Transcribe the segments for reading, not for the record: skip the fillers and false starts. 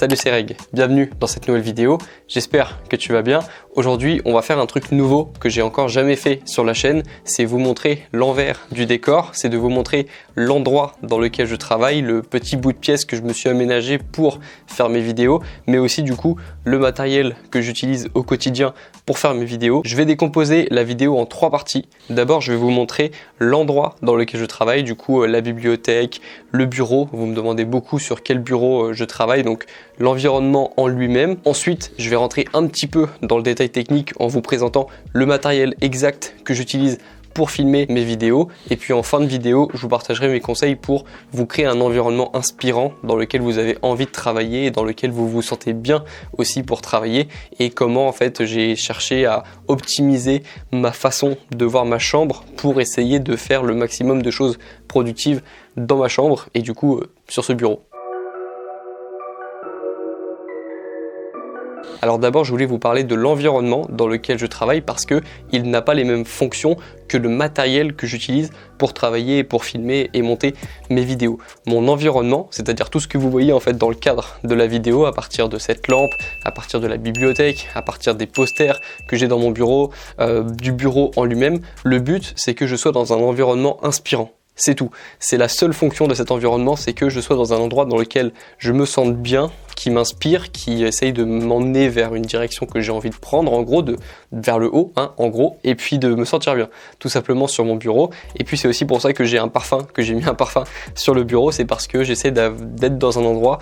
Salut, c'est Reg, bienvenue dans cette nouvelle vidéo, j'espère que tu vas bien. Aujourd'hui on va faire un truc nouveau que j'ai encore jamais fait sur la chaîne, c'est vous montrer l'envers du décor, c'est de vous montrer l'endroit dans lequel je travaille, le petit bout de pièce que je me suis aménagé pour faire mes vidéos, mais aussi du coup le matériel que j'utilise au quotidien pour faire mes vidéos. Je vais décomposer la vidéo en 3 parties. D'abord je vais vous montrer l'endroit dans lequel je travaille, du coup la bibliothèque, le bureau, vous me demandez beaucoup sur quel bureau je travaille, donc l'environnement en lui-même. Ensuite, je vais rentrer un petit peu dans le détail technique en vous présentant le matériel exact que j'utilise pour filmer mes vidéos. Et puis en fin de vidéo, je vous partagerai mes conseils pour vous créer un environnement inspirant dans lequel vous avez envie de travailler et dans lequel vous vous sentez bien aussi pour travailler, et comment en fait j'ai cherché à optimiser ma façon de voir ma chambre pour essayer de faire le maximum de choses productives dans ma chambre et du coup sur ce bureau. Alors d'abord, je voulais vous parler de l'environnement dans lequel je travaille parce que il n'a pas les mêmes fonctions que le matériel que j'utilise pour travailler, pour filmer et monter mes vidéos. Mon environnement, c'est-à-dire tout ce que vous voyez en fait dans le cadre de la vidéo, à partir de cette lampe, à partir de la bibliothèque, à partir des posters que j'ai dans mon bureau, du bureau en lui-même, le but c'est que je sois dans un environnement inspirant. C'est tout. C'est la seule fonction de cet environnement, c'est que je sois dans un endroit dans lequel je me sente bien, qui m'inspire, qui essaye de m'emmener vers une direction que j'ai envie de prendre, en gros, vers le haut, hein, en gros, et puis de me sentir bien, tout simplement sur mon bureau. Et puis c'est aussi pour ça que j'ai mis un parfum sur le bureau, c'est parce que j'essaie d'être dans un endroit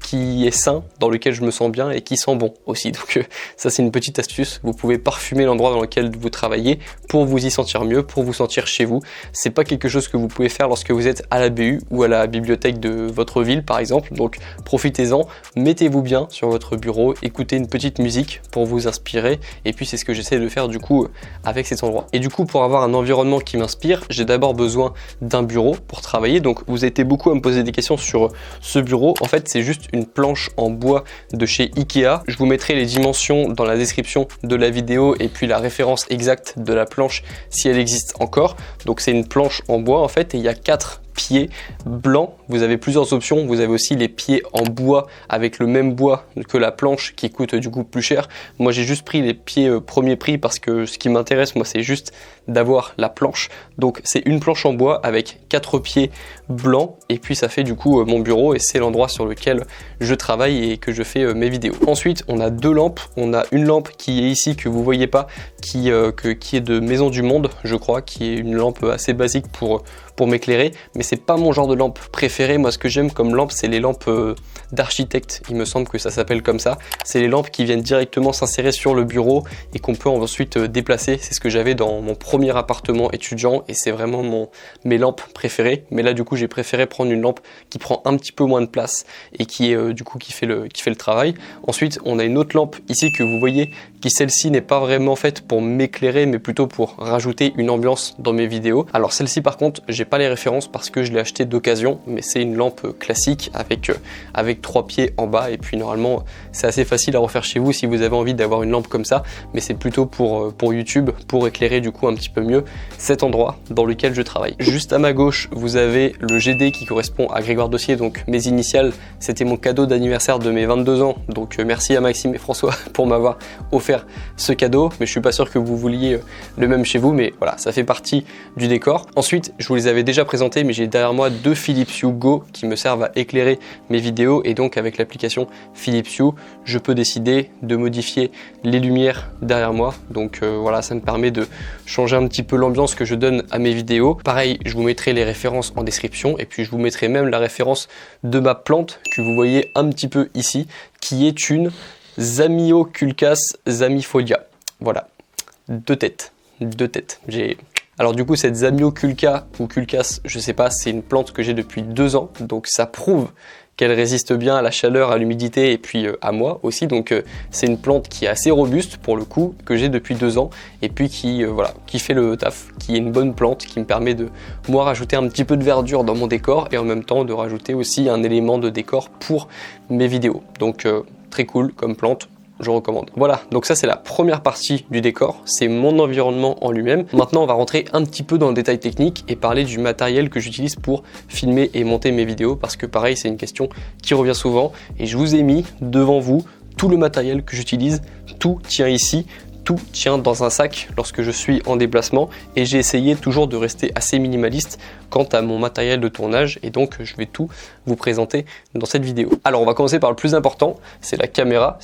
qui est sain, dans lequel je me sens bien et qui sent bon aussi. Donc ça c'est une petite astuce, vous pouvez parfumer l'endroit dans lequel vous travaillez pour vous y sentir mieux, pour vous sentir chez vous. C'est pas quelque chose que vous pouvez faire lorsque vous êtes à la BU ou à la bibliothèque de votre ville par exemple, donc profitez-en, mettez-vous bien sur votre bureau, écoutez une petite musique pour vous inspirer, et puis c'est ce que j'essaie de faire du coup avec cet endroit. Et du coup, pour avoir un environnement qui m'inspire, j'ai d'abord besoin d'un bureau pour travailler. Donc vous étiez beaucoup à me poser des questions sur ce bureau. En fait c'est juste une planche en bois de chez Ikea. Je vous mettrai les dimensions dans la description de la vidéo et puis la référence exacte de la planche si elle existe encore. Donc c'est une planche en bois en fait, et il y a 4 pieds blancs. Vous avez plusieurs options, vous avez aussi les pieds en bois avec le même bois que la planche qui coûte du coup plus cher. Moi j'ai juste pris les pieds premier prix parce que ce qui m'intéresse moi c'est juste d'avoir la planche. Donc c'est une planche en bois avec 4 pieds blancs, et puis ça fait du coup mon bureau, et c'est l'endroit sur lequel je travaille et que je fais mes vidéos. Ensuite on a 2 lampes, on a une lampe qui est ici que vous voyez pas, qui est de Maison du Monde je crois, qui est une lampe assez basique pour m'éclairer, mais c'est pas mon genre de lampe préférée. Moi ce que j'aime comme lampe c'est les lampes d'architecte, il me semble que ça s'appelle comme ça. C'est les lampes qui viennent directement s'insérer sur le bureau et qu'on peut ensuite déplacer. C'est ce que j'avais dans mon premier appartement étudiant et c'est vraiment mes lampes préférées. Mais là du coup j'ai préféré prendre une lampe qui prend un petit peu moins de place et qui est du coup qui fait le travail. Ensuite on a une autre lampe ici que vous voyez, qui celle-ci n'est pas vraiment faite pour m'éclairer mais plutôt pour rajouter une ambiance dans mes vidéos. Alors celle-ci par contre j'ai pas les références parce que je l'ai acheté d'occasion, mais c'est une lampe classique avec 3 pieds en bas, et puis normalement c'est assez facile à refaire chez vous si vous avez envie d'avoir une lampe comme ça, mais c'est plutôt pour YouTube, pour éclairer du coup un petit peu mieux cet endroit dans lequel je travaille. Juste à ma gauche vous avez le GD qui correspond à Grégoire Dossier, donc mes initiales, c'était mon cadeau d'anniversaire de mes 22 ans, donc merci à Maxime et François pour m'avoir offert ce cadeau, mais je suis pas sûr que vous vouliez le même chez vous, mais voilà, ça fait partie du décor. Ensuite je vous les avais déjà présenté, mais j'ai derrière moi 2 Philips Hue Go qui me servent à éclairer mes vidéos, et donc avec l'application Philips Hue je peux décider de modifier les lumières derrière moi. Donc voilà, ça me permet de changer un petit peu l'ambiance que je donne à mes vidéos. Pareil, je vous mettrai les références en description, et puis je vous mettrai même la référence de ma plante que vous voyez un petit peu ici, qui est une Zamioculcas zamifolia. Voilà, 2 têtes. Alors du coup cette Zamioculca ou Culcas, je sais pas, c'est une plante que j'ai depuis 2 ans, donc ça prouve qu'elle résiste bien à la chaleur, à l'humidité et puis à moi aussi. Donc c'est une plante qui est assez robuste pour le coup, que j'ai depuis 2 ans, et puis qui fait le taf, qui est une bonne plante, qui me permet de moi rajouter un petit peu de verdure dans mon décor et en même temps de rajouter aussi un élément de décor pour mes vidéos. Donc très cool comme plante. je recommande. Voilà, donc ça c'est la première partie du décor, c'est mon environnement en lui-même. Maintenant on va rentrer un petit peu dans le détail technique et parler du matériel que j'utilise pour filmer et monter mes vidéos, parce que pareil c'est une question qui revient souvent et je vous ai mis devant vous tout le matériel que j'utilise, tout tient ici. Tout tient dans un sac lorsque je suis en déplacement et j'ai essayé toujours de rester assez minimaliste quant à mon matériel de tournage et donc je vais tout vous présenter dans cette vidéo. Alors on va commencer par le plus important, c'est la caméra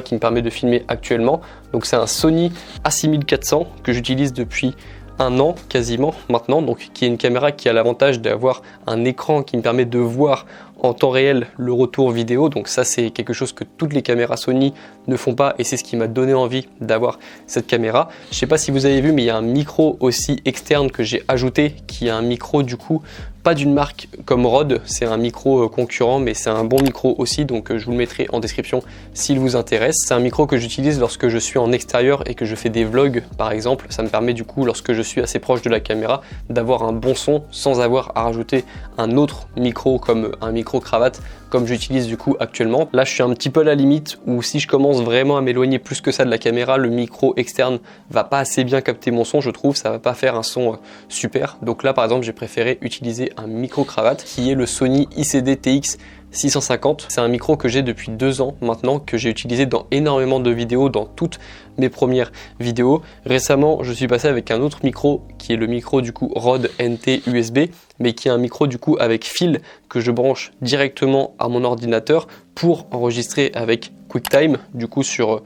qui me permet de filmer actuellement. Donc c'est un Sony A6400 que j'utilise depuis un an quasiment maintenant, donc qui est une caméra qui a l'avantage d'avoir un écran qui me permet de voir en temps réel le retour vidéo, donc ça c'est quelque chose que toutes les caméras Sony ne font pas et c'est ce qui m'a donné envie d'avoir cette caméra. Je sais pas si vous avez vu mais il y a un micro aussi externe que j'ai ajouté qui est un micro du coup pas d'une marque comme Rode, c'est un micro concurrent mais c'est un bon micro aussi, donc je vous le mettrai en description s'il vous intéresse. C'est un micro que j'utilise lorsque je suis en extérieur et que je fais des vlogs par exemple, ça me permet du coup lorsque je suis assez proche de la caméra d'avoir un bon son sans avoir à rajouter un autre micro comme un micro cravate comme j'utilise du coup actuellement. Là je suis un petit peu à la limite où si je commence vraiment à m'éloigner plus que ça de la caméra, le micro externe va pas assez bien capter mon son, je trouve, ça va pas faire un son super. Donc là par exemple j'ai préféré utiliser un micro cravate qui est le Sony ICD TX 650. C'est un micro que j'ai depuis 2 ans maintenant, que j'ai utilisé dans énormément de vidéos, dans toutes mes premières vidéos. Récemment, je suis passé avec un autre micro qui est le micro du coup Rode NT USB, mais qui est un micro du coup avec fil que je branche directement à mon ordinateur pour enregistrer avec QuickTime du coup sur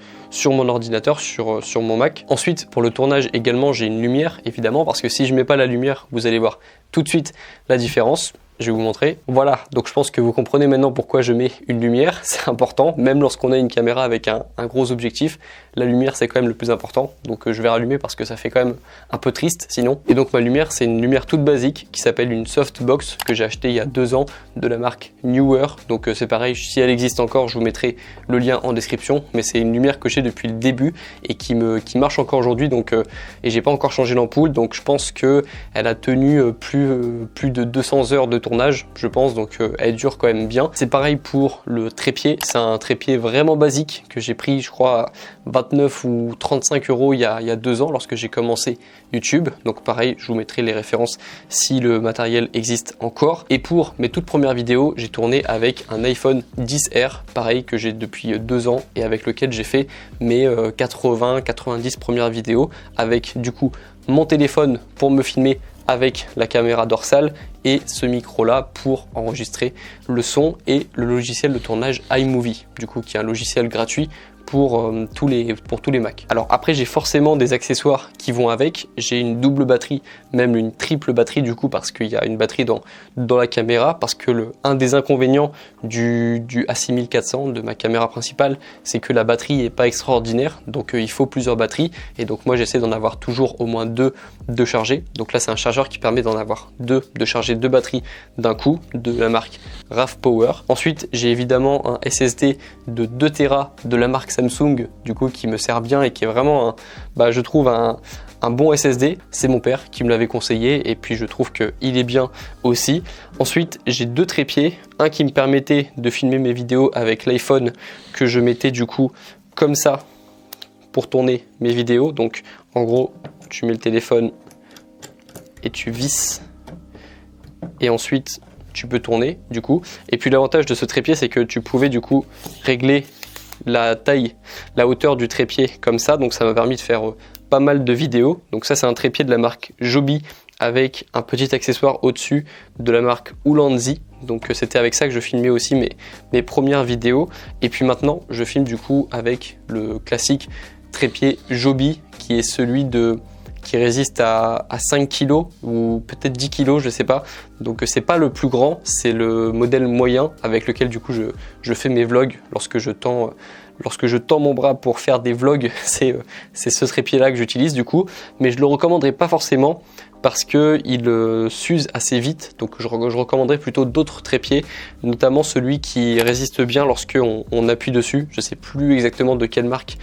mon ordinateur, sur mon Mac. Ensuite, pour le tournage également, j'ai une lumière évidemment, parce que si je mets pas la lumière, vous allez voir tout de suite la différence. Je vais vous montrer. Voilà, donc je pense que vous comprenez maintenant pourquoi je mets une lumière, c'est important, même lorsqu'on a une caméra avec un gros objectif, la lumière c'est quand même le plus important, donc je vais rallumer parce que ça fait quand même un peu triste sinon. Et donc ma lumière c'est une lumière toute basique qui s'appelle une softbox que j'ai acheté il y a 2 ans de la marque Neewer, donc c'est pareil, si elle existe encore je vous mettrai le lien en description, mais c'est une lumière que j'ai depuis le début et qui marche encore aujourd'hui, donc et j'ai pas encore changé l'ampoule, donc je pense que elle a tenu plus de 200 heures de tournage je pense, donc elle dure quand même bien. C'est pareil pour le trépied, c'est un trépied vraiment basique que j'ai pris je crois 29 ou 35 € il y a 2 ans lorsque j'ai commencé YouTube, donc pareil je vous mettrai les références si le matériel existe encore. Et pour mes toutes premières vidéos j'ai tourné avec un iPhone XR pareil que j'ai depuis 2 ans et avec lequel j'ai fait mes 80-90 premières vidéos avec du coup mon téléphone pour me filmer avec la caméra dorsale et ce micro là pour enregistrer le son et le logiciel de tournage iMovie du coup qui est un logiciel gratuit pour tous les Mac. Alors après j'ai forcément des accessoires qui vont avec, j'ai une double batterie, même une triple batterie du coup parce qu'il y a une batterie dans la caméra, parce que un des inconvénients du A6400 de ma caméra principale c'est que la batterie est pas extraordinaire, donc il faut plusieurs batteries et donc moi j'essaie d'en avoir toujours au moins 2 de charger. Donc là c'est un chargeur qui permet d'en avoir 2, de charger 2 batteries d'un coup de la marque RAV Power. Ensuite j'ai évidemment un SSD de 2 Tera de la marque Samsung du coup qui me sert bien et qui est vraiment je trouve un bon SSD. C'est mon père qui me l'avait conseillé et puis je trouve qu'il est bien aussi. Ensuite j'ai 2 trépieds, un qui me permettait de filmer mes vidéos avec l'iPhone que je mettais du coup comme ça pour tourner mes vidéos. Donc en gros tu mets le téléphone et tu visses et ensuite tu peux tourner du coup. Et puis l'avantage de ce trépied c'est que tu pouvais du coup régler la taille, la hauteur du trépied comme ça, donc ça m'a permis de faire pas mal de vidéos. Donc ça c'est un trépied de la marque Joby avec un petit accessoire au-dessus de la marque Ulanzi, donc c'était avec ça que je filmais aussi mes premières vidéos. Et puis maintenant je filme du coup avec le classique trépied Joby qui est celui qui résiste à 5 kg ou peut-être 10 kg, je sais pas. Donc c'est pas le plus grand, c'est le modèle moyen avec lequel du coup je fais mes vlogs. Lorsque je tends mon bras pour faire des vlogs, c'est ce trépied là que j'utilise du coup, mais je le recommanderais pas forcément parce qu'il s'use assez vite, donc je recommanderais plutôt d'autres trépieds, notamment celui qui résiste bien lorsqu'on appuie dessus. Je sais plus exactement de quelle marque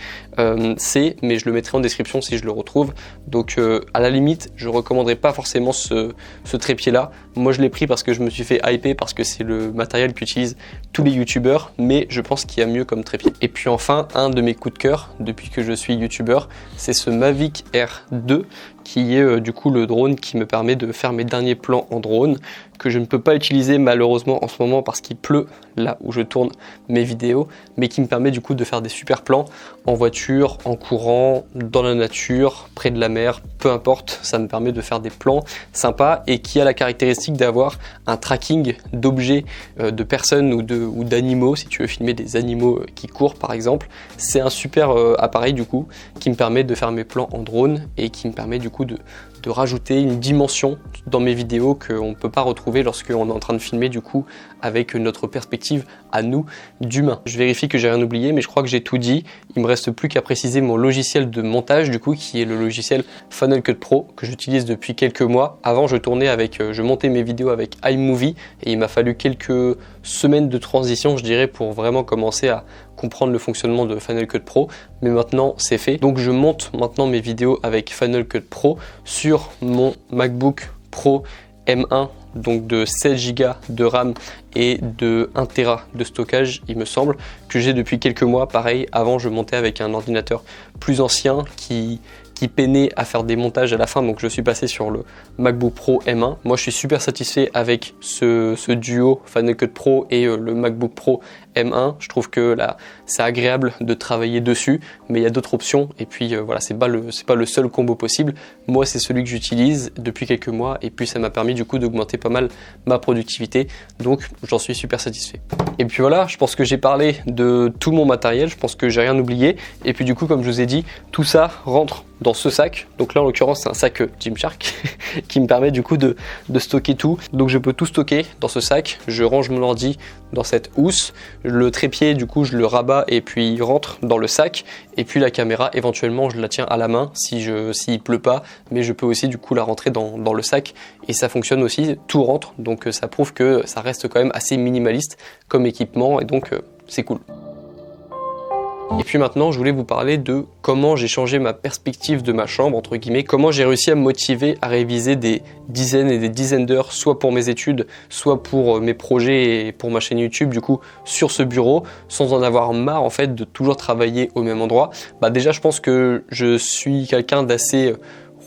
c'est, mais je le mettrai en description si je le retrouve. Donc à la limite, je recommanderais pas forcément ce trépied là. Moi je l'ai pris parce que je me suis fait hyper, parce que c'est le matériel qu'utilisent tous les youtubeurs, mais je pense qu'il y a mieux comme trépied. Et puis enfin, un de mes coups de cœur depuis que je suis youtubeur, c'est ce Mavic Air 2, qui est du coup le drone qui me permet de faire mes derniers plans en drone, que je ne peux pas utiliser malheureusement en ce moment parce qu'il pleut là où je tourne mes vidéos, mais qui me permet du coup de faire des super plans en voiture, en courant, dans la nature, près de la mer, peu importe, ça me permet de faire des plans sympas et qui a la caractéristique d'avoir un tracking d'objets, de personnes ou d'animaux, si tu veux filmer des animaux qui courent par exemple. C'est un super appareil du coup qui me permet de faire mes plans en drone et qui me permet du coup de rajouter une dimension dans mes vidéos qu'on ne peut pas retrouver lorsqu'on est en train de filmer du coup avec notre perspective à nous d'humains. Je vérifie que j'ai rien oublié, mais je crois que j'ai tout dit. Il me reste plus qu'à préciser mon logiciel de montage du coup, qui est le logiciel Final Cut Pro que j'utilise depuis quelques mois. Avant je montais mes vidéos avec iMovie et il m'a fallu quelques semaines de transition, je dirais, pour vraiment commencer à comprendre le fonctionnement de Final Cut Pro, mais maintenant c'est fait. Donc je monte maintenant mes vidéos avec Final Cut Pro sur mon MacBook Pro M1, donc de 16 Go de RAM et de 1 Tera de stockage, il me semble, que j'ai depuis quelques mois. Pareil, avant je montais avec un ordinateur plus ancien qui peinait à faire des montages à la fin, donc je suis passé sur le MacBook Pro M1. Moi je suis super satisfait avec ce duo Final Cut Pro et le MacBook Pro M1. Je trouve que là c'est agréable de travailler dessus, mais il y a d'autres options et puis voilà, c'est pas le seul combo possible. Moi c'est celui que j'utilise depuis quelques mois et puis ça m'a permis du coup d'augmenter pas mal ma productivité, donc j'en suis super satisfait. Et puis voilà, je pense que j'ai parlé de tout mon matériel, je pense que j'ai rien oublié, et puis du coup comme je vous ai dit, tout ça rentre dans ce sac. Donc là en l'occurrence c'est un sac Gymshark qui me permet du coup de stocker tout. Donc je peux tout stocker dans ce sac. Je range mon ordi dans cette housse. Le trépied du coup je le rabats et puis il rentre dans le sac. Et puis la caméra éventuellement je la tiens à la main s'il pleut pas. Mais je peux aussi du coup la rentrer dans le sac. Et ça fonctionne aussi, tout rentre. Donc ça prouve que ça reste quand même assez minimaliste comme équipement. Et donc c'est cool. Et puis maintenant, je voulais vous parler de comment j'ai changé ma perspective de ma chambre, entre guillemets, comment j'ai réussi à me motiver à réviser des dizaines et des dizaines d'heures, soit pour mes études, soit pour mes projets et pour ma chaîne YouTube, du coup, sur ce bureau, sans en avoir marre, en fait, de toujours travailler au même endroit. Bah déjà, je pense que je suis quelqu'un d'assez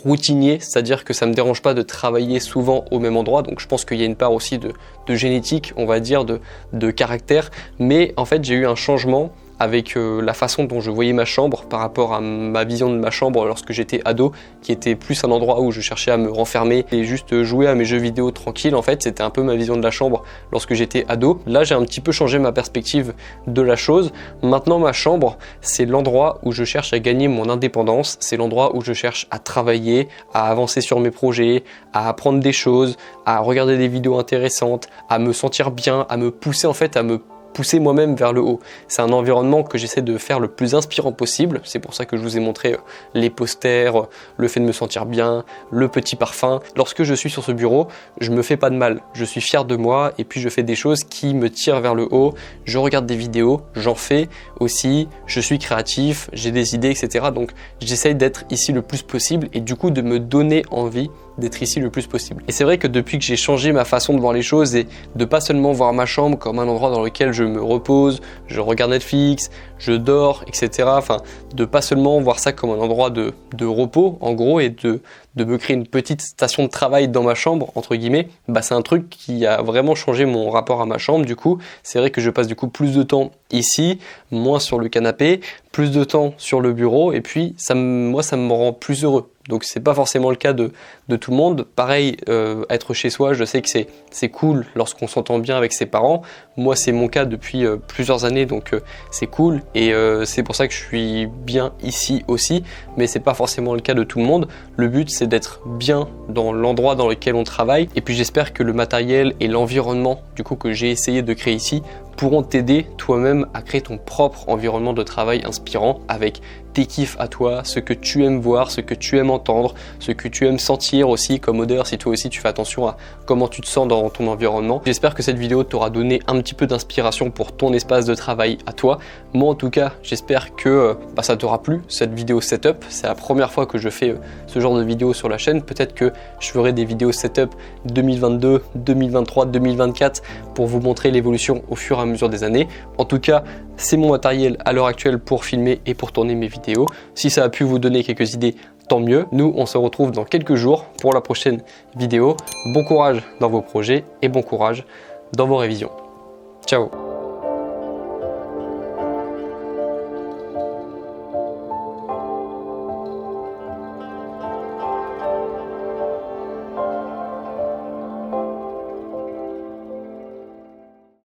routinier, c'est-à-dire que ça me dérange pas de travailler souvent au même endroit, donc je pense qu'il y a une part aussi de génétique, on va dire, de caractère, mais en fait, j'ai eu un changement avec la façon dont je voyais ma chambre par rapport à ma vision de ma chambre lorsque j'étais ado, qui était plus un endroit où je cherchais à me renfermer et juste jouer à mes jeux vidéo tranquille. En fait, c'était un peu ma vision de la chambre lorsque j'étais ado. Là, j'ai un petit peu changé ma perspective de la chose. Maintenant, ma chambre, c'est l'endroit où je cherche à gagner mon indépendance, c'est l'endroit où je cherche à travailler, à avancer sur mes projets, à apprendre des choses, à regarder des vidéos intéressantes, à me sentir bien, à me pousser en fait, à me pousser moi-même vers le haut. C'est un environnement que j'essaie de faire le plus inspirant possible. C'est pour ça que je vous ai montré les posters, le fait de me sentir bien, le petit parfum. Lorsque je suis sur ce bureau, je me fais pas de mal. Je suis fier de moi et puis je fais des choses qui me tirent vers le haut. Je regarde des vidéos, j'en fais aussi, je suis créatif, j'ai des idées, etc. Donc j'essaye d'être ici le plus possible et du coup de me donner envie d'être ici le plus possible. Et c'est vrai que depuis que j'ai changé ma façon de voir les choses et de pas seulement voir ma chambre comme un endroit dans lequel je me repose, je regarde Netflix, je dors, etc. Enfin, de pas seulement voir ça comme un endroit de repos, en gros, et de me créer une petite station de travail dans ma chambre, entre guillemets, bah c'est un truc qui a vraiment changé mon rapport à ma chambre. Du coup, c'est vrai que je passe du coup plus de temps ici, moins sur le canapé, plus de temps sur le bureau, et puis moi ça me rend plus heureux. Donc c'est pas forcément le cas de tout le monde. Pareil, être chez soi, je sais que c'est cool lorsqu'on s'entend bien avec ses parents. Moi c'est mon cas depuis plusieurs années, donc c'est cool. Et c'est pour ça que je suis bien ici aussi, mais c'est pas forcément le cas de tout le monde. Le but c'est d'être bien dans l'endroit dans lequel on travaille. Et puis j'espère que le matériel et l'environnement du coup que j'ai essayé de créer ici pourront t'aider toi-même à créer ton propre environnement de travail inspirant avec tes kiffs à toi, ce que tu aimes voir, ce que tu aimes entendre, ce que tu aimes sentir aussi comme odeur, si toi aussi tu fais attention à comment tu te sens dans ton environnement. J'espère que cette vidéo t'aura donné un petit peu d'inspiration pour ton espace de travail à toi. Moi en tout cas, j'espère que ça t'aura plu, cette vidéo setup. C'est la première fois que je fais ce genre de vidéo sur la chaîne. Peut-être que je ferai des vidéos setup 2022, 2023, 2024 pour vous montrer l'évolution au fur et à mesure des années. En tout cas, c'est mon matériel à l'heure actuelle pour filmer et pour tourner mes vidéos. Si ça a pu vous donner quelques idées, tant mieux. Nous, on se retrouve dans quelques jours pour la prochaine vidéo. Bon courage dans vos projets et bon courage dans vos révisions. Ciao!